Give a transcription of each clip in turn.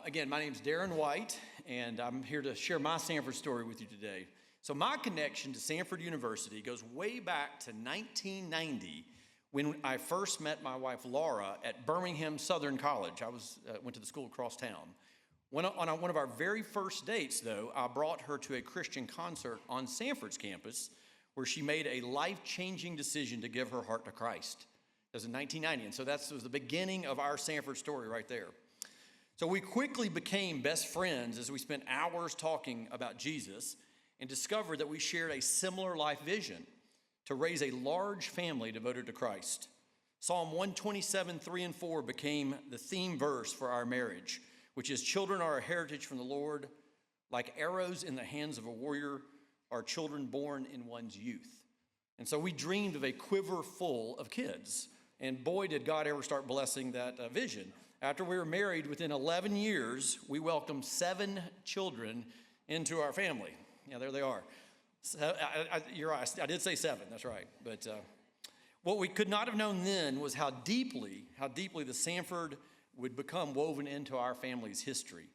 Again, my name is Darin White, and I'm here to share my Samford story with you today. So my connection to Samford University goes way back to 1990 when I first met my wife Laura at Birmingham Southern College. I went to the school across town. On one of our very first dates, though, I brought her to a Christian concert on Samford's campus where she made a life-changing decision to give her heart to Christ. That was in 1990, and so that was the beginning of our Samford story right there. So we quickly became best friends as we spent hours talking about Jesus and discovered that we shared a similar life vision to raise a large family devoted to Christ. Psalm 127, 3 and 4 became the theme verse for our marriage, which is, "Children are a heritage from the Lord. Like arrows in the hands of a warrior are children born in one's youth." And so we dreamed of a quiver full of kids. And boy, did God ever start blessing that vision. After we were married, within 11 years, we welcomed 7 children into our family. Yeah, there they are. You're right, I did say 7, that's right. But what we could not have known then was how deeply the Samford would become woven into our family's history.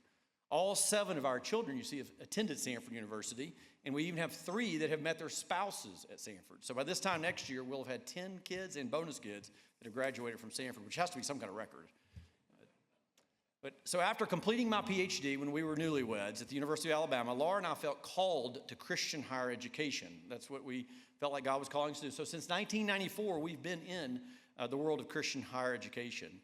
All 7 of our children, you see, have attended Samford University, and we even have 3 that have met their spouses at Samford. So by this time next year, we'll have had 10 kids and bonus kids that have graduated from Samford, which has to be some kind of record. So after completing my Ph.D. when we were newlyweds at the University of Alabama, Laura and I felt called to Christian higher education. That's what we felt like God was calling us to do. So since 1994, we've been in the world of Christian higher education.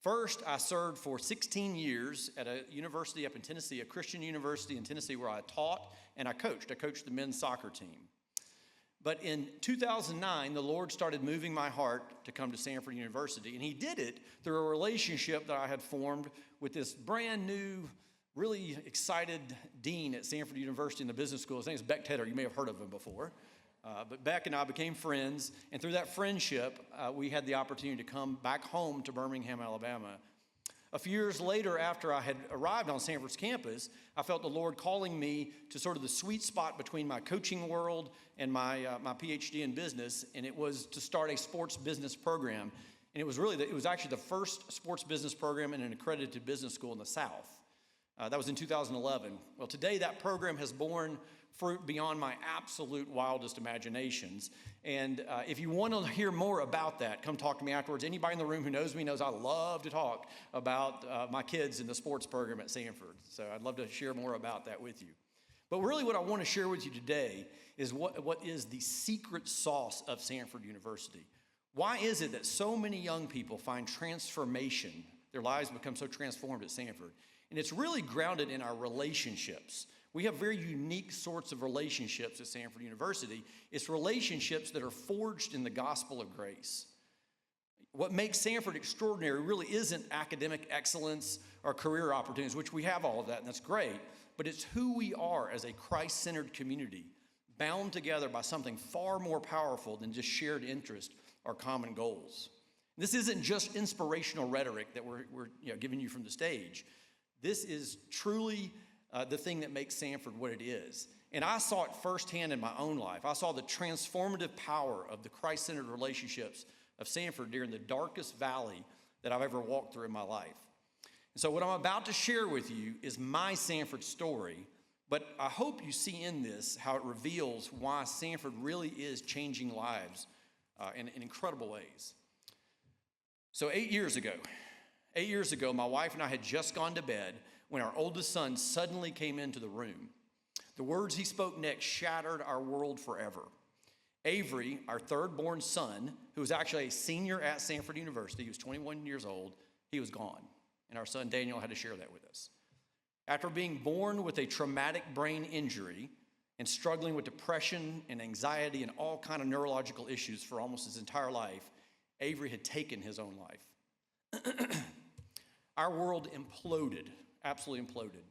First, I served for 16 years at a university up in Tennessee, a Christian university in Tennessee, where I taught and I coached. I coached the men's soccer team. But in 2009, the Lord started moving my heart to come to Samford University, and He did it through a relationship that I had formed with this brand new, really excited dean at Samford University in the business school. His name is Beck Tedder. You may have heard of him before. But Beck and I became friends, and through that friendship, we had the opportunity to come back home to Birmingham, Alabama. A few years later, after I had arrived on Samford's campus, I felt the Lord calling me to sort of the sweet spot between my coaching world and my Ph.D. in business, and it was to start a sports business program. And it was actually the first sports business program in an accredited business school in the South. That was in 2011. Well, today that program has borne fruit beyond my absolute wildest imaginations. And if you want to hear more about that, come talk to me afterwards. Anybody in the room who knows me knows I love to talk about my kids in the sports program at Samford. So I'd love to share more about that with you. But really what I want to share with you today is what is the secret sauce of Samford University. Why is it that so many young people find transformation, their lives become so transformed at Samford? And it's really grounded in our relationships. We have very unique sorts of relationships at Samford University. It's relationships that are forged in the gospel of grace. What makes Samford extraordinary really isn't academic excellence or career opportunities, which we have all of that, and that's great, but it's who we are as a Christ-centered community, bound together by something far more powerful than just shared interest or common goals. This isn't just inspirational rhetoric that we're giving you from the stage. This is truly the thing that makes Samford what it is. And I saw it firsthand in my own life. I saw the transformative power of the Christ-centered relationships of Samford during the darkest valley that I've ever walked through in my life. And so what I'm about to share with you is my Samford story, but I hope you see in this how it reveals why Samford really is changing lives in incredible ways. So 8 years ago, my wife and I had just gone to bed when our oldest son suddenly came into the room. The words he spoke next shattered our world forever. Avery, our third-born son, who was actually a senior at Samford University, he was 21 years old, he was gone. And our son Daniel had to share that with us. After being born with a traumatic brain injury and struggling with depression and anxiety and all kind of neurological issues for almost his entire life, Avery had taken his own life. Our world imploded, absolutely imploded.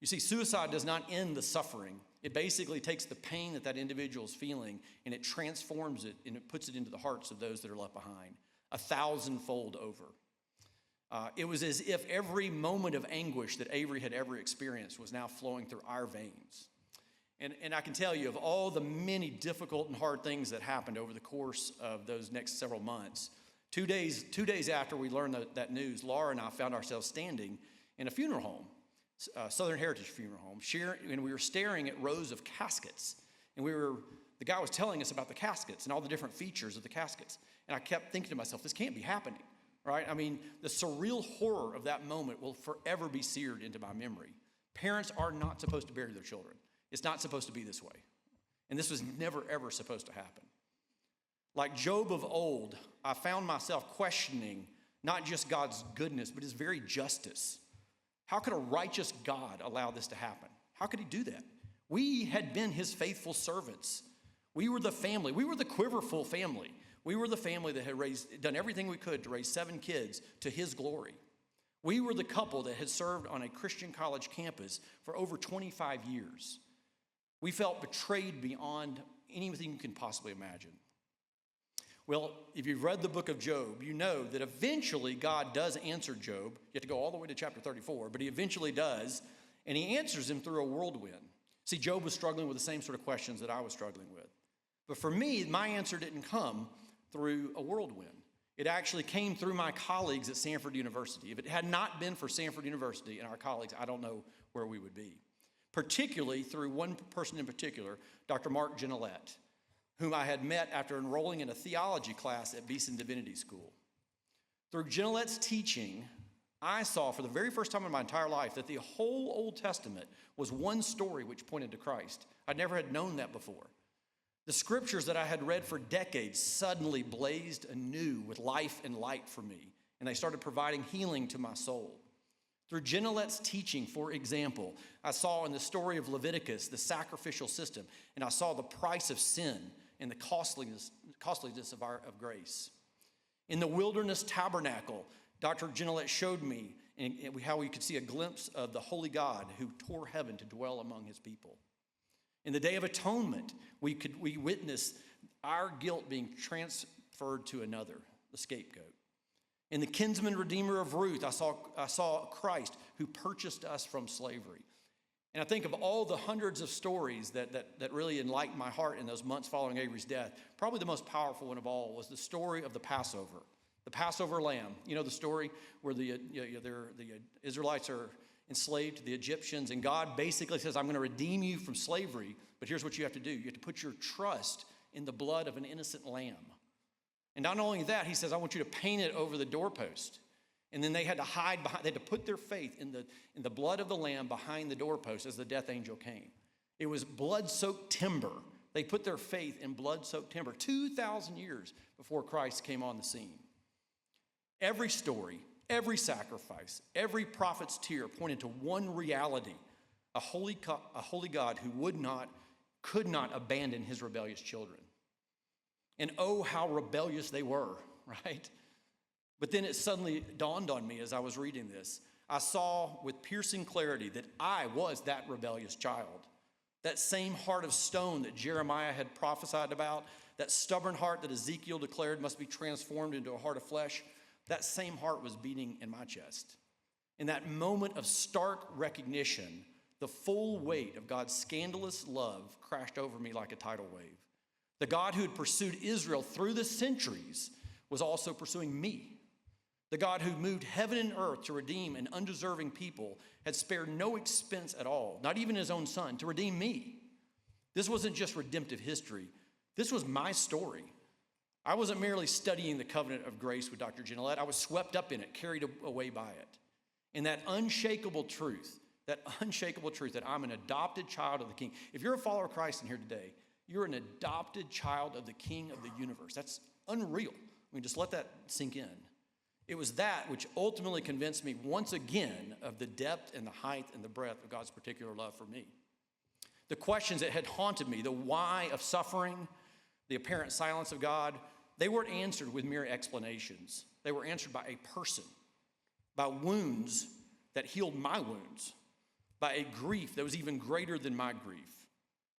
You see, suicide does not end the suffering. It basically takes the pain that individual is feeling and it transforms it and it puts it into the hearts of those that are left behind, 1,000-fold over. It was as if every moment of anguish that Avery had ever experienced was now flowing through our veins. And I can tell you, of all the many difficult and hard things that happened over the course of those next several months, 2 days after we learned that news, Laura and I found ourselves standing in a funeral home, Southern Heritage funeral home, and we were staring at rows of caskets. And the guy was telling us about the caskets and all the different features of the caskets. And I kept thinking to myself, this can't be happening, right? I mean, the surreal horror of that moment will forever be seared into my memory. Parents are not supposed to bury their children. It's not supposed to be this way. And this was never, ever supposed to happen. Like Job of old, I found myself questioning not just God's goodness, but his very justice. How could a righteous God allow this to happen? How could he do that? We had been his faithful servants. We were the family. We were the quiverful family. We were the family that had done everything we could to raise 7 kids to his glory. We were the couple that had served on a Christian college campus for over 25 years. We felt betrayed beyond anything you can possibly imagine. Well, if you've read the book of Job, you know that eventually God does answer Job. You have to go all the way to chapter 34, but he eventually does, and he answers him through a whirlwind. See, Job was struggling with the same sort of questions that I was struggling with. But for me, my answer didn't come through a whirlwind. It actually came through my colleagues at Samford University. If it had not been for Samford University and our colleagues, I don't know where we would be. Particularly through one person in particular, Dr. Mark Genelette, whom I had met after enrolling in a theology class at Beeson Divinity School. Through Genelette's teaching, I saw for the very first time in my entire life that the whole Old Testament was one story which pointed to Christ. I never had known that before. The scriptures that I had read for decades suddenly blazed anew with life and light for me, and they started providing healing to my soul. Through Genelette's teaching, for example, I saw in the story of Leviticus the sacrificial system, and I saw the price of sin and the costliness of grace. In the wilderness tabernacle, Dr. Genelette showed me how we could see a glimpse of the holy God who tore heaven to dwell among his people. In the Day of Atonement, we witnessed our guilt being transferred to another, the scapegoat. In the kinsman redeemer of Ruth, I saw Christ who purchased us from slavery. And I think of all the hundreds of stories that really enlightened my heart in those months following Avery's death, probably the most powerful one of all was the story of the Passover. The Passover lamb. You know the story where the Israelites are enslaved to the Egyptians, and God basically says, I'm going to redeem you from slavery, but here's what you have to do. You have to put your trust in the blood of an innocent lamb. And not only that, he says, I want you to paint it over the doorpost. And then they had to hide behind, they had to put their faith in the blood of the lamb behind the doorpost as the death angel came. It was blood-soaked timber. They put their faith in blood-soaked timber 2,000 years before Christ came on the scene. Every story, every sacrifice, every prophet's tear pointed to one reality, a holy God who could not abandon his rebellious children. And oh, how rebellious they were, right? But then it suddenly dawned on me as I was reading this. I saw with piercing clarity that I was that rebellious child. That same heart of stone that Jeremiah had prophesied about, that stubborn heart that Ezekiel declared must be transformed into a heart of flesh, that same heart was beating in my chest. In that moment of stark recognition, the full weight of God's scandalous love crashed over me like a tidal wave. The God who had pursued Israel through the centuries was also pursuing me. The God who moved heaven and earth to redeem an undeserving people had spared no expense at all, not even his own son, to redeem me. This wasn't just redemptive history. This was my story. I wasn't merely studying the covenant of grace with Dr. Genelette. I was swept up in it, carried away by it. And that unshakable truth that I'm an adopted child of the King. If you're a follower of Christ in here today, you're an adopted child of the King of the universe. That's unreal. I mean, just let that sink in. It was that which ultimately convinced me once again of the depth and the height and the breadth of God's particular love for me. The questions that had haunted me, the why of suffering, the apparent silence of God, they weren't answered with mere explanations. They were answered by a person, by wounds that healed my wounds, by a grief that was even greater than my grief,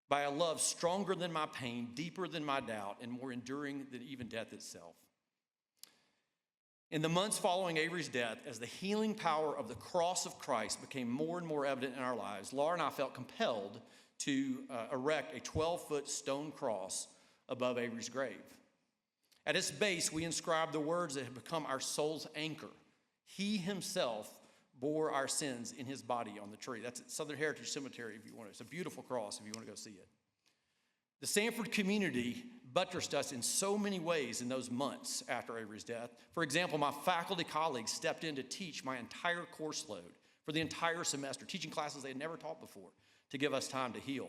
by a love stronger than my pain, deeper than my doubt, and more enduring than even death itself. In the months following Avery's death, as the healing power of the cross of Christ became more and more evident in our lives, Laura and I felt compelled to erect a 12-foot stone cross above Avery's grave. At its base, we inscribed the words that had become our soul's anchor. He himself bore our sins in his body on the tree. That's at Southern Heritage Cemetery if you want to. It's a beautiful cross if you want to go see it. The Samford community buttressed us in so many ways in those months after Avery's death. For example, my faculty colleagues stepped in to teach my entire course load for the entire semester, teaching classes they had never taught before to give us time to heal.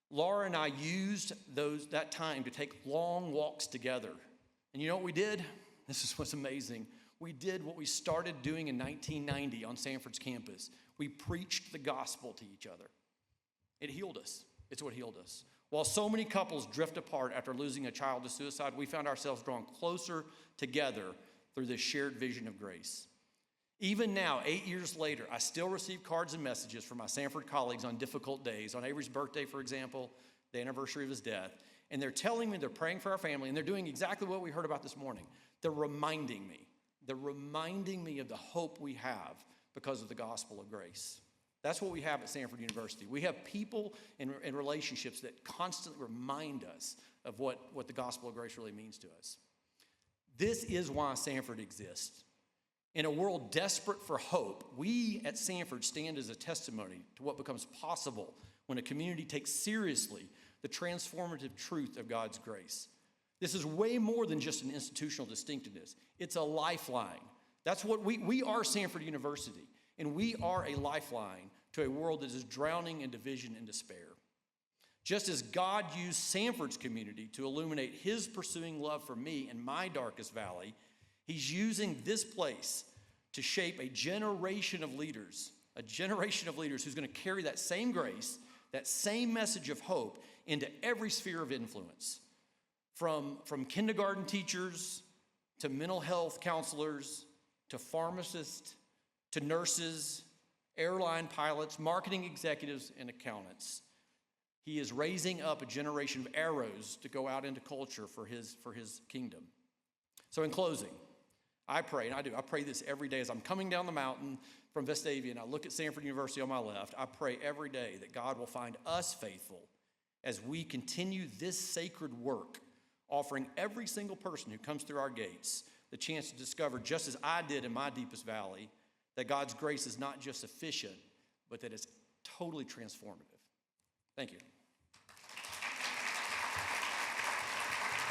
Laura and I used that time to take long walks together. And you know what we did? This is what's amazing. We did what we started doing in 1990 on Samford's campus. We preached the gospel to each other. It healed us. It's what healed us. While so many couples drift apart after losing a child to suicide, we found ourselves drawn closer together through this shared vision of grace. Even now, 8 years later, I still receive cards and messages from my Samford colleagues on difficult days. On Avery's birthday, for example, the anniversary of his death. And they're telling me they're praying for our family, and they're doing exactly what we heard about this morning. They're reminding me. They're reminding me of the hope we have because of the gospel of grace. That's what we have at Samford University. We have people and relationships that constantly remind us of what the gospel of grace really means to us. This is why Samford exists. In a world desperate for hope, we at Samford stand as a testimony to what becomes possible when a community takes seriously the transformative truth of God's grace. This is way more than just an institutional distinctiveness. It's a lifeline. That's what we are, Samford University, and we are a lifeline to a world that is drowning in division and despair. Just as God used Samford's community to illuminate his pursuing love for me in my darkest valley, he's using this place to shape a generation of leaders who's going to carry that same grace, that same message of hope into every sphere of influence, from kindergarten teachers to mental health counselors to pharmacists to nurses, airline pilots, marketing executives, and accountants. He is raising up a generation of arrows to go out into culture for his kingdom. So in closing, I pray, and I pray this every day as I'm coming down the mountain from Vestavia and I look at Samford University on my left. I pray every day that God will find us faithful as we continue this sacred work, offering every single person who comes through our gates the chance to discover, just as I did in my deepest valley, that God's grace is not just sufficient, but that it's totally transformative. Thank you.